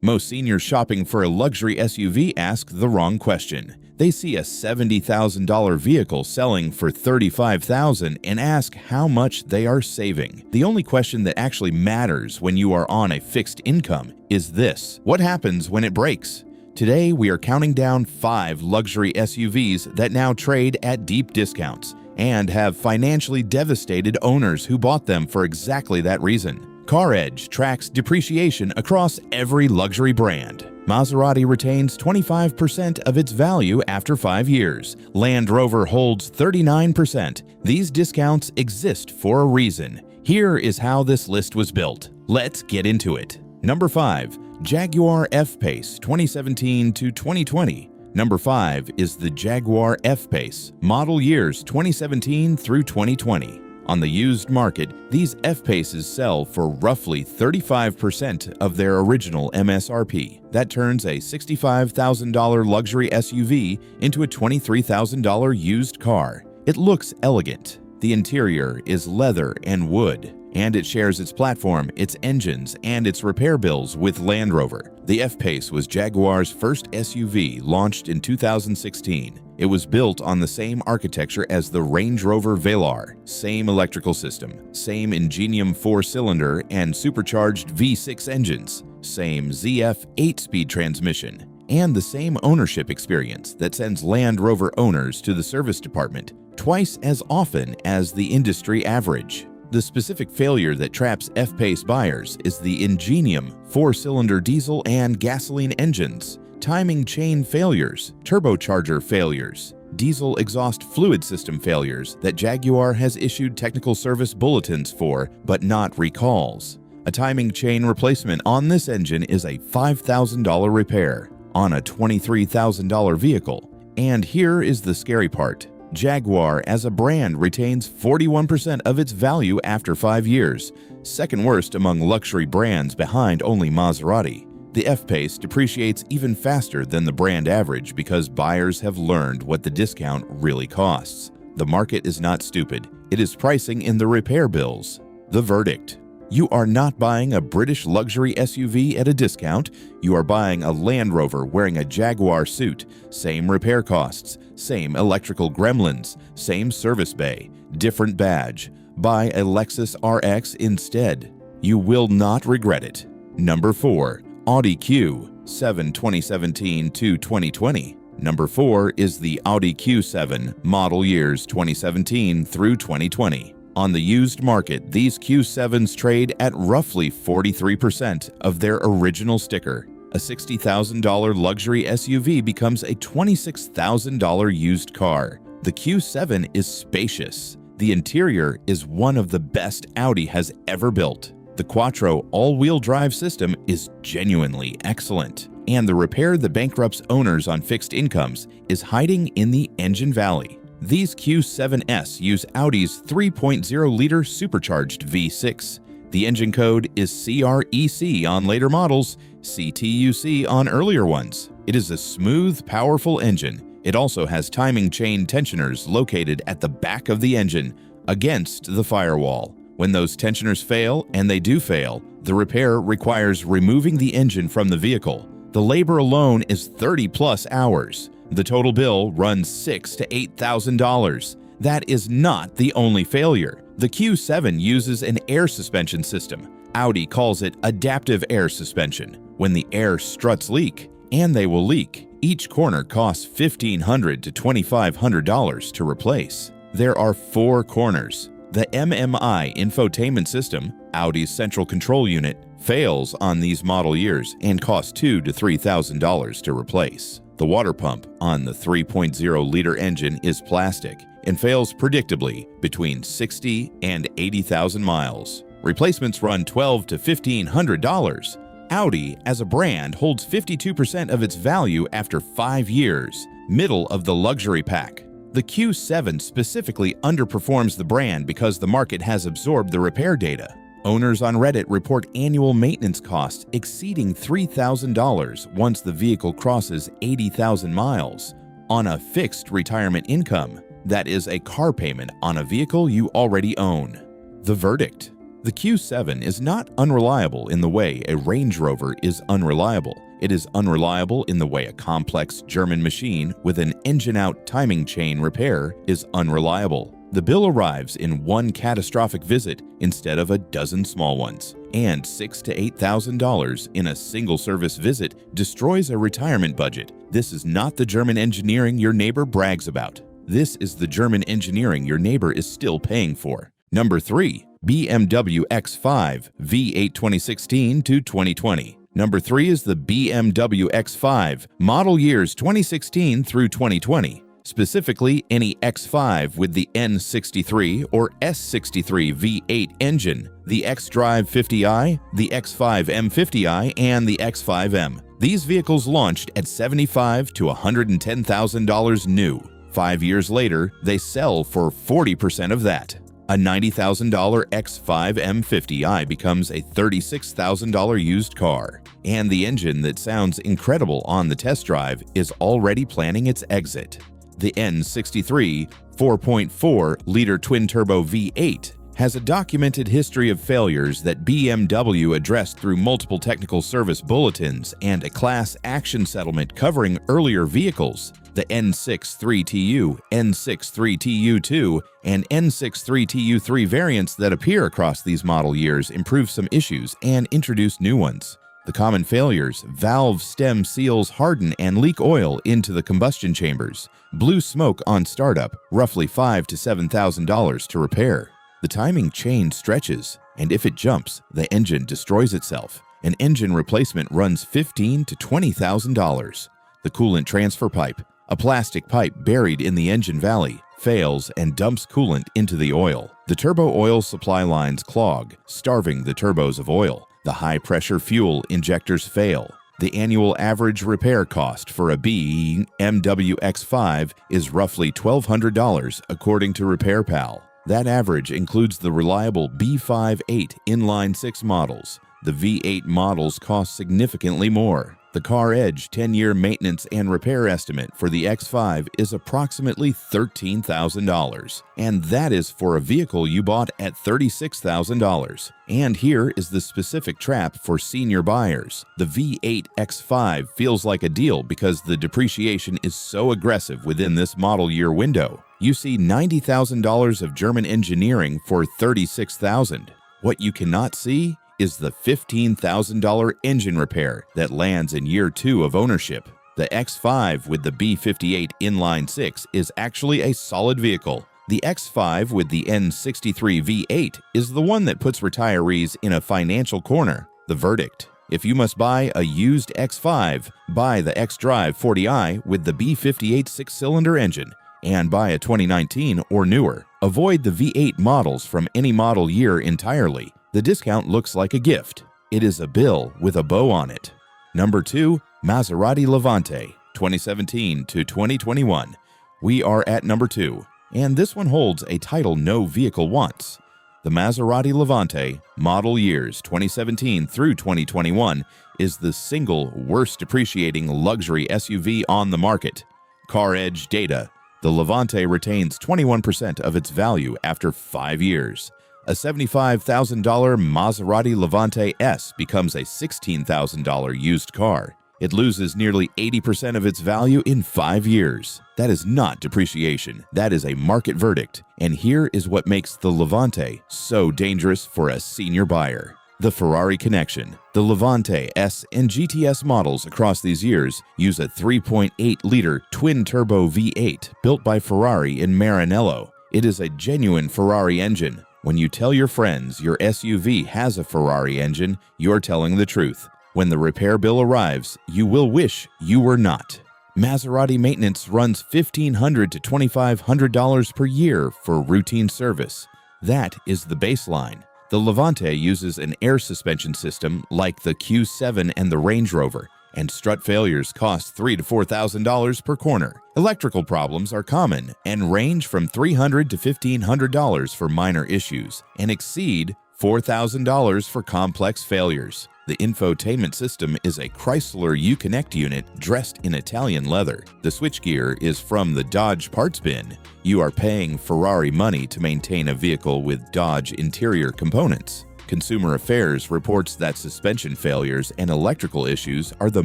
Most seniors shopping for a luxury SUV ask the wrong question. They see a $70,000 vehicle selling for $35,000 and ask how much they are saving. The only question that actually matters when you are on a fixed income is this: what happens when it breaks? Today, we are counting down 5 luxury SUVs that now trade at deep discounts and have financially devastated owners who bought them for exactly that reason. CarEdge tracks depreciation across every luxury brand. Maserati retains 25% of its value after 5 years. Land Rover holds 39%. These discounts exist for a reason. Here is how this list was built. Let's get into it. Number 5. Jaguar F-Pace 2017 to 2020. Number 5 is the Jaguar F-Pace, model years 2017 through 2020. On the used market, these F-Paces sell for roughly 35% of their original MSRP. That turns a $65,000 luxury SUV into a $23,000 used car. It looks elegant. The interior is leather and wood, and it shares its platform, its engines, and its repair bills with Land Rover. The F-Pace was Jaguar's first SUV, launched in 2016. It was built on the same architecture as the Range Rover Velar, same electrical system, same Ingenium 4-cylinder and supercharged V6 engines, same ZF 8-speed transmission, and the same ownership experience that sends Land Rover owners to the service department twice as often as the industry average. The specific failure that traps F-Pace buyers is the Ingenium 4-cylinder diesel and gasoline engines, timing chain failures, turbocharger failures, diesel exhaust fluid system failures that Jaguar has issued technical service bulletins for but not recalls. A timing chain replacement on this engine is a $5,000 repair on a $23,000 vehicle. And here is the scary part. Jaguar as a brand retains 41% of its value after 5 years, second worst among luxury brands behind only Maserati. The F-Pace depreciates even faster than the brand average because buyers have learned what the discount really costs. The market is not stupid. It is pricing in the repair bills. The verdict: you are not buying a British luxury SUV at a discount. You are buying a Land Rover wearing a Jaguar suit. Same repair costs, same electrical gremlins, same service bay, different badge. Buy a Lexus RX instead. You will not regret it. Number 4. Audi Q7 2017 to 2020. Number 4 is the Audi Q7, model years 2017 through 2020. On the used market, these Q7s trade at roughly 43% of their original sticker. A $60,000 luxury SUV becomes a $26,000 used car. The Q7 is spacious. The interior is one of the best Audi has ever built. The Quattro all-wheel drive system is genuinely excellent, and the repair that bankrupts owners on fixed incomes is hiding in the engine valley. These Q7s use Audi's 3.0-liter supercharged V6. The engine code is CREC on later models, CTUC on earlier ones. It is a smooth, powerful engine. It also has timing chain tensioners located at the back of the engine, against the firewall. When those tensioners fail, and they do fail, the repair requires removing the engine from the vehicle. The labor alone is 30+ hours. The total bill runs $6,000 to $8,000. That is not the only failure. The Q7 uses an air suspension system. Audi calls it adaptive air suspension. When the air struts leak, and they will leak, each corner costs $1,500 to $2,500 to replace. There are 4 corners. The MMI infotainment system, Audi's central control unit, fails on these model years and costs $2,000 to $3,000 to replace. The water pump on the 3.0-liter engine is plastic and fails predictably between 60 and 80,000 miles. Replacements run $1,200 to $1,500. Audi, as a brand, holds 52% of its value after 5 years, middle of the luxury pack. The Q7 specifically underperforms the brand because the market has absorbed the repair data. Owners on Reddit report annual maintenance costs exceeding $3,000 once the vehicle crosses 80,000 miles. On a fixed retirement income, that is a car payment on a vehicle you already own. The verdict: The Q7 is not unreliable in the way a Range Rover is unreliable. It is unreliable in the way a complex German machine with an engine-out timing chain repair is unreliable. The bill arrives in one catastrophic visit instead of a dozen small ones, and $6,000 to $8,000 in a single service visit destroys a retirement budget. This is not the German engineering your neighbor brags about. This is the German engineering your neighbor is still paying for. Number 3. BMW X5 V8 2016 to 2020. Number 3 is the BMW X5, model years 2016 through 2020. Specifically, any X5 with the N63 or S63 V8 engine, the xDrive 50i, the X5 M50i, and the X5M. These vehicles launched at $75,000 to $110,000 new. 5 years later, they sell for 40% of that. A $90,000 X5 M50i becomes a $36,000 used car, and the engine that sounds incredible on the test drive is already planning its exit. The N63 4.4-liter twin-turbo V8 has a documented history of failures that BMW addressed through multiple technical service bulletins and a class action settlement covering earlier vehicles. The N63TU, N63TU2, and N63TU3 variants that appear across these model years improve some issues and introduce new ones. The common failures: valve stem seals harden and leak oil into the combustion chambers. Blue smoke on startup, roughly $5,000 to $7,000 to repair. The timing chain stretches, and if it jumps, the engine destroys itself. An engine replacement runs $15,000 to $20,000. The coolant transfer pipe, a plastic pipe buried in the engine valley, fails and dumps coolant into the oil. The turbo oil supply lines clog, starving the turbos of oil. The high-pressure fuel injectors fail. The annual average repair cost for a BMW X5 is roughly $1,200 according to RepairPal. That average includes the reliable B58 inline-6 models. The V8 models cost significantly more. The CarEdge 10-year maintenance and repair estimate for the X5 is approximately $13,000, and that is for a vehicle you bought at $36,000. And here is the specific trap for senior buyers. The V8 X5 feels like a deal because the depreciation is so aggressive within this model year window. You see $90,000 of German engineering for $36,000. What you cannot see is the $15,000 engine repair that lands in year 2 of ownership. The X5 with the B58 inline-6 is actually a solid vehicle. The X5 with the N63 V8 is the one that puts retirees in a financial corner. The verdict: if you must buy a used X5, buy the xDrive 40i with the B58 6-cylinder engine, and buy a 2019 or newer. Avoid the V8 models from any model year entirely. The discount looks like a gift. It is a bill with a bow on it. Number 2, Maserati Levante, 2017 to 2021. We are at number 2, and this one holds a title no vehicle wants. The Maserati Levante, model years 2017 through 2021, is the single worst depreciating luxury SUV on the market. CarEdge data: the Levante retains 21% of its value after 5 years. A $75,000 Maserati Levante S becomes a $16,000 used car. It loses nearly 80% of its value in 5 years. That is not depreciation. That is a market verdict. And here is what makes the Levante so dangerous for a senior buyer: the Ferrari connection. The Levante S and GTS models across these years use a 3.8-liter twin-turbo V8 built by Ferrari in Maranello. It is a genuine Ferrari engine. When you tell your friends your SUV has a Ferrari engine, you're telling the truth. When the repair bill arrives, you will wish you were not. Maserati maintenance runs $1,500 to $2,500 per year for routine service. That is the baseline. The Levante uses an air suspension system like the Q7 and the Range Rover, and strut failures cost $3,000 to $4,000 per corner. Electrical problems are common and range from $300 to $1,500 for minor issues and exceed $4,000 for complex failures. The infotainment system is a Chrysler Uconnect unit dressed in Italian leather. The switchgear is from the Dodge parts bin. You are paying Ferrari money to maintain a vehicle with Dodge interior components. Consumer Affairs reports that suspension failures and electrical issues are the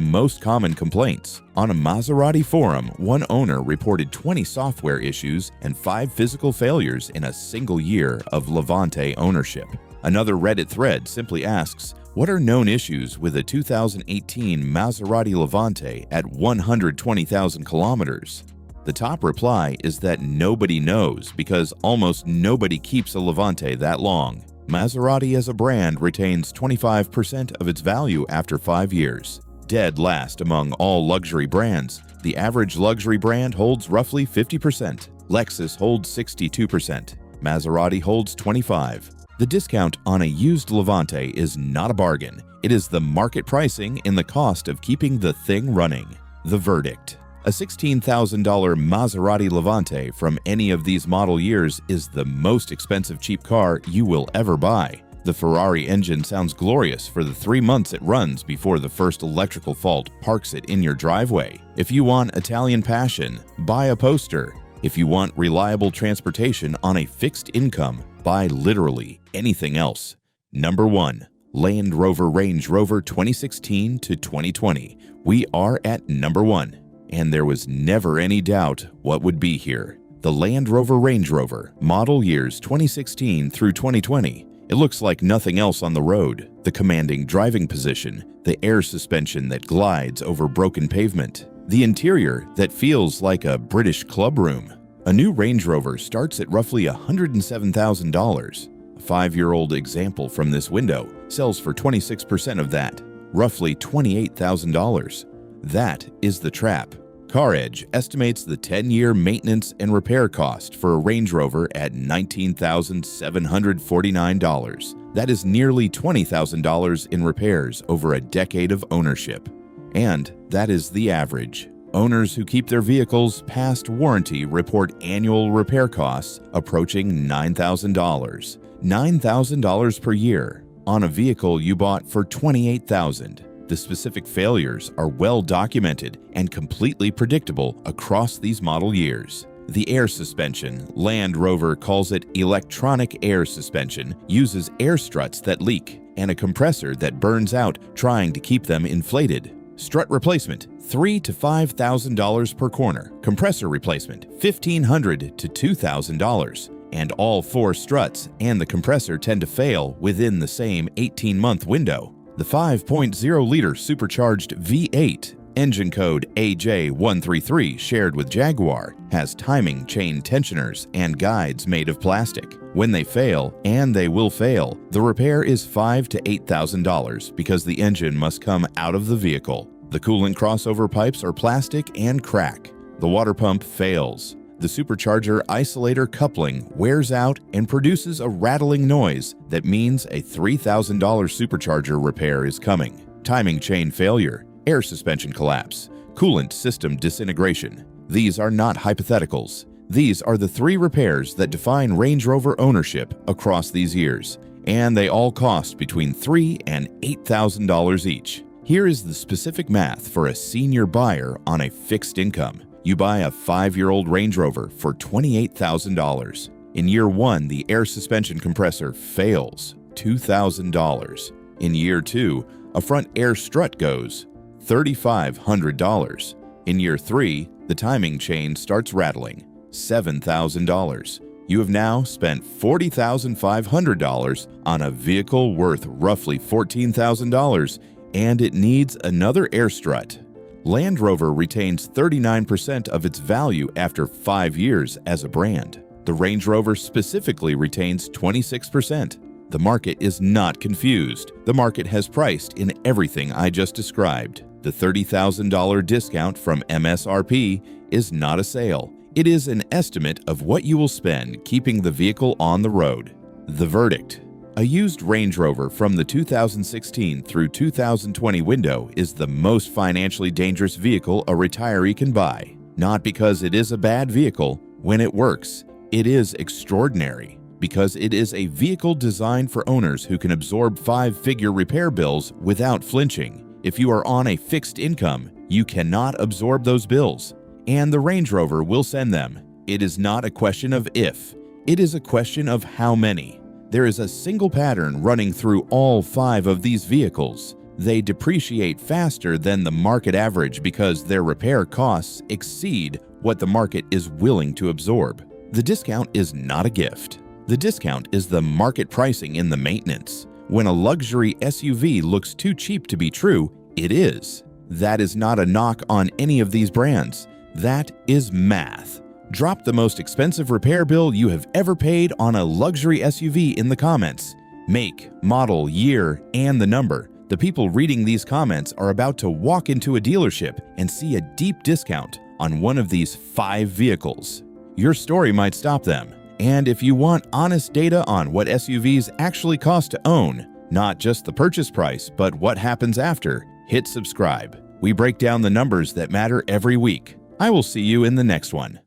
most common complaints. On a Maserati forum, one owner reported 20 software issues and 5 physical failures in a single year of Levante ownership. Another Reddit thread simply asks, what are known issues with a 2018 Maserati Levante at 120,000 kilometers? The top reply is that nobody knows because almost nobody keeps a Levante that long. Maserati as a brand retains 25% of its value after 5 years. Dead last among all luxury brands, the average luxury brand holds roughly 50%. Lexus holds 62%. Maserati holds 25%. The discount on a used Levante is not a bargain. It is the market pricing in the cost of keeping the thing running. The verdict. A $16,000 Maserati Levante from any of these model years is the most expensive cheap car you will ever buy. The Ferrari engine sounds glorious for the 3 months it runs before the first electrical fault parks it in your driveway. If you want Italian passion, buy a Poster. If you want reliable transportation on a fixed income, buy literally anything else. Number 1. Land Rover Range Rover 2016 to 2020. We are at number 1. And there was never any doubt what would be here. The Land Rover Range Rover, model years 2016 through 2020. It looks like nothing else on the road. The commanding driving position, the air suspension that glides over broken pavement, the interior that feels like a British club room. A new Range Rover starts at roughly $107,000. A 5-year-old example from this window sells for 26% of that, roughly $28,000. That is the trap. CarEdge estimates the 10-year maintenance and repair cost for a Range Rover at $19,749. That is nearly $20,000 in repairs over a decade of ownership. And that is the average. Owners who keep their vehicles past warranty report annual repair costs approaching $9,000. $9,000 per year on a vehicle you bought for $28,000. The specific failures are well documented and completely predictable across these model years. The air suspension, Land Rover calls it electronic air suspension, uses air struts that leak and a compressor that burns out trying to keep them inflated. Strut replacement, $3,000 to $5,000 per corner. Compressor replacement, $1,500 to $2,000. And all 4 struts and the compressor tend to fail within the same 18-month window. The 5.0-liter supercharged V8, engine code AJ133 shared with Jaguar, has timing chain tensioners and guides made of plastic. When they fail, and they will fail, the repair is $5,000 to $8,000 because the engine must come out of the vehicle. The coolant crossover pipes are plastic and crack. The water pump fails. The supercharger isolator coupling wears out and produces a rattling noise that means a $3,000 supercharger repair is coming. Timing chain failure, air suspension collapse, coolant system disintegration. These are not hypotheticals. These are the 3 repairs that define Range Rover ownership across these years, and they all cost between $3,000 and $8,000 each. Here is the specific math for a senior buyer on a fixed income. You buy a 5-year-old Range Rover for $28,000. In year 1, the air suspension compressor fails, $2,000. In year 2, a front air strut goes, $3,500. In year 3, the timing chain starts rattling, $7,000. You have now spent $40,500 on a vehicle worth roughly $14,000, and it needs another air strut. Land Rover retains 39% of its value after 5 years as a brand. The Range Rover specifically retains 26%. The market is not confused. The market has priced in everything I just described. The $30,000 discount from MSRP is not a sale. It is an estimate of what you will spend keeping the vehicle on the road. The verdict. A used Range Rover from the 2016 through 2020 window is the most financially dangerous vehicle a retiree can buy. Not because it is a bad vehicle. When it works, it is extraordinary. Because it is a vehicle designed for owners who can absorb 5-figure repair bills without flinching. If you are on a fixed income, you cannot absorb those bills. And the Range Rover will send them. It is not a question of if. It is a question of how many. There is a single pattern running through all 5 of these vehicles. They depreciate faster than the market average because their repair costs exceed what the market is willing to absorb. The discount is not a gift. The discount is the market pricing in the maintenance. When a luxury SUV looks too cheap to be true, it is. That is not a knock on any of these brands. That is math. Drop the most expensive repair bill you have ever paid on a luxury SUV in the comments. Make, model, year, and the number. The people reading these comments are about to walk into a dealership and see a deep discount on one of these 5 vehicles. Your story might stop them. And if you want honest data on what SUVs actually cost to own, not just the purchase price, but what happens after, hit subscribe. We break down the numbers that matter every week. I will see you in the next one.